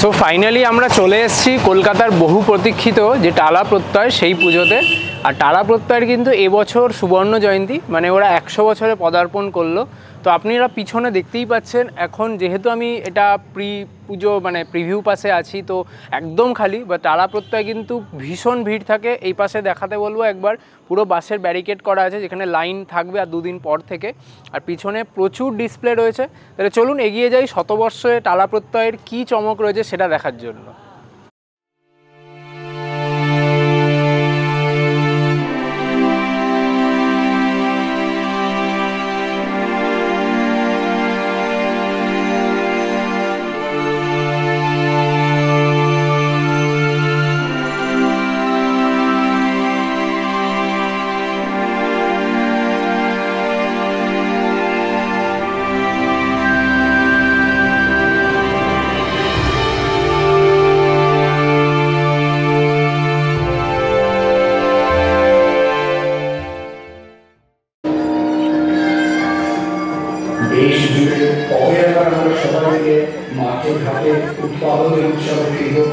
So finally আমরা চলে এসেছি কলকাতার বহু প্রতীক্ষিত যে টালা প্রত্যয় সেই পুজোতে। আর টালা প্রত্যয়ের কিন্তু এবছর সুবর্ণ জয়ন্তী, মানে ওরা 100 বছরে পদার্পণ করলো। তো আপনারা পিছনে দেখতেই পাচ্ছেন, এখন যেহেতু আমি এটা পুজো মানে প্রিভিউ পাশে আছি, তো একদম খালি। বা টালা প্রত্যয় কিন্তু ভীষণ ভিড় থাকে। এই পাশে দেখাতে বলবো একবার, পুরো বাসের ব্যারিকেড করা আছে, যেখানে লাইন থাকবে আর 2 দিন পর থেকে। আর পিছনে প্রচুর ডিসপ্লে রয়েছে। তাহলে চলুন এগিয়ে যাই শতবর্ষে টালা প্রত্যয়ের কী চমক রয়েছে সেটা দেখার জন্য। देश जुड़े कबे आबार आमरा सबाई मिले माठे घाटे उत्पादन उत्सवे फिरब।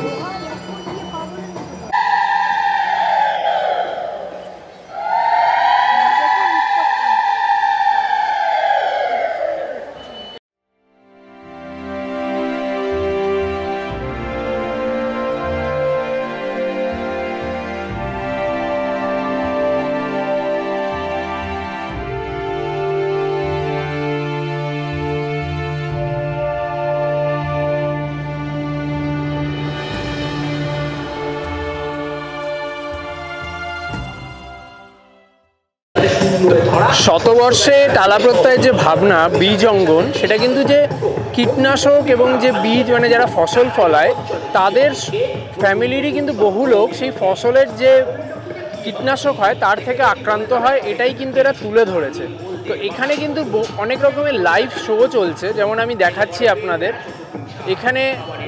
শতবর্ষে টালা প্রত্যয়ের যে ভাবনা, বীজ অঙ্গন, সেটা কিন্তু যে কীটনাশক এবং যে বীজ মানে যারা ফসল ফলায় তাদের ফ্যামিলিরই কিন্তু বহু লোক সেই ফসলের যে কীটনাশক হয় তার থেকে আক্রান্ত হয়, এটাই কিন্তু এরা তুলে ধরেছে। তো এখানে কিন্তু অনেক রকমের লাইভ শো চলছে, যেমন আমি দেখাচ্ছি আপনাদের। এখানে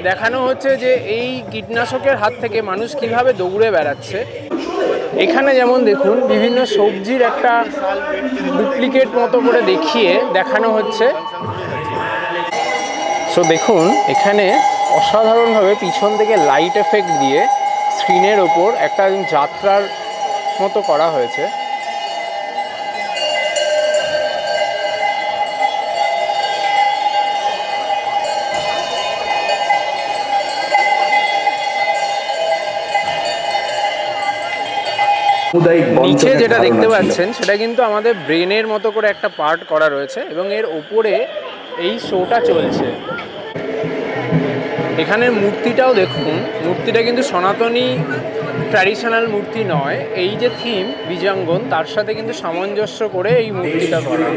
দেখানো হচ্ছে যে এই কীটনাশকের হাত থেকে মানুষ কিভাবে দৌড়ে বেড়াচ্ছে। এখানে যেমন দেখুন, বিভিন্ন সবজির একটা ডুপ্লিকেট মতো করে দেখানো হচ্ছে। সো দেখুন, এখানে অসাধারণভাবে পিছন থেকে লাইট এফেক্ট দিয়ে স্ক্রিনের ওপর একটা যাত্রার মতো করা হয়েছে। নিচে যেটা দেখতে পাচ্ছেন সেটা কিন্তু আমাদের ব্রেনের মতো করে একটা পার্ট করা রয়েছে এবং এর ওপরে এই শোটা চলছে। এখানের মূর্তিটাও দেখুন, মূর্তিটা কিন্তু সনাতনী ট্র্যাডিশনাল মূর্তি নয়। এই যে থিম বীজাঙ্গন, তার সাথে কিন্তু সামঞ্জস্য করে এই মূর্তিটা করা।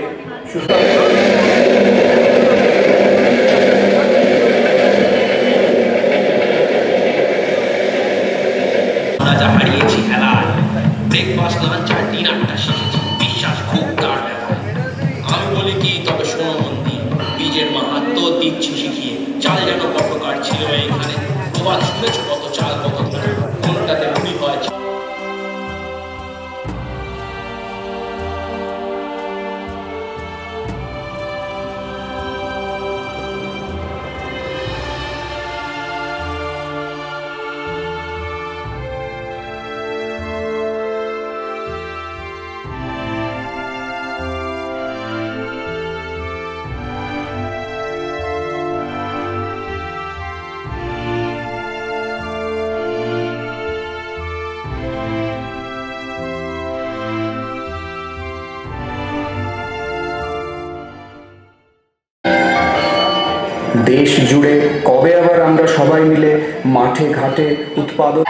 ব্রেকফাস্ট লাঞ্চ আর ডিনারটা শিখেছি, বিশ্বাস খুব তার ব্যাপার। আমি বলি কি, তবে শোনো মন্দির, বীজের মাহাত্ম দিচ্ছি শিখিয়ে। চাল যেন কতকার ছিল এখানে, প্রবাদ শুনেছ কত চাল কত কোনটাতে মুড়ি হয়। देश जुड़े कबे आबार आमरा सबाई मिले माठे घाटे उत्पादन।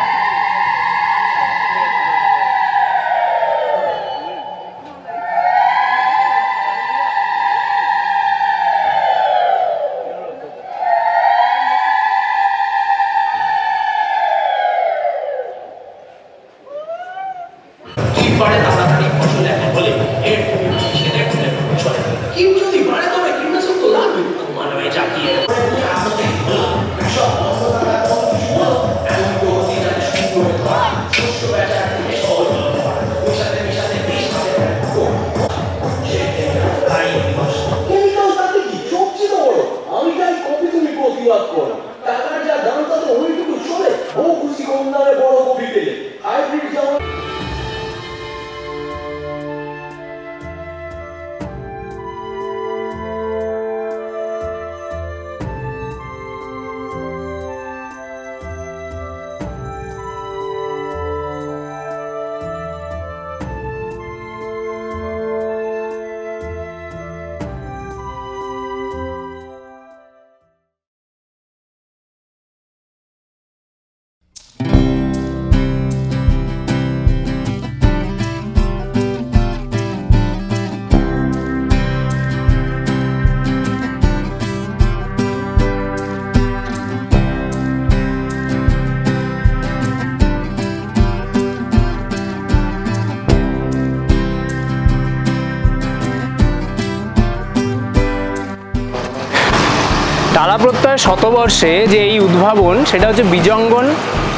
টালা প্রত্যয় শতবর্ষে যে এই উদ্ভাবন সেটা হচ্ছে বীজঙ্গন,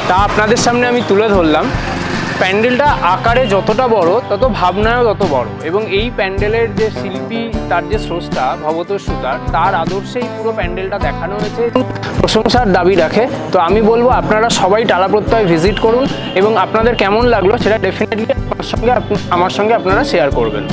তা আপনাদের সামনে আমি তুলে ধরলাম। প্যান্ডেলটা আকারে যতটা বড় তত ভাবনায়ও তত বড়, এবং এই প্যান্ডেলের যে শিল্পী, তার যে স্রষ্টা ভবতোষ সুতার, তার আদর্শেই পুরো প্যান্ডেলটা দেখানো হয়েছে, প্রশংসার দাবি রাখে। তো আমি বলবো আপনারা সবাই টালা প্রত্যয় ভিজিট করুন, এবং আপনাদের কেমন লাগলো সেটা ডেফিনেটলি আমার সঙ্গে আপনারা শেয়ার করবেন।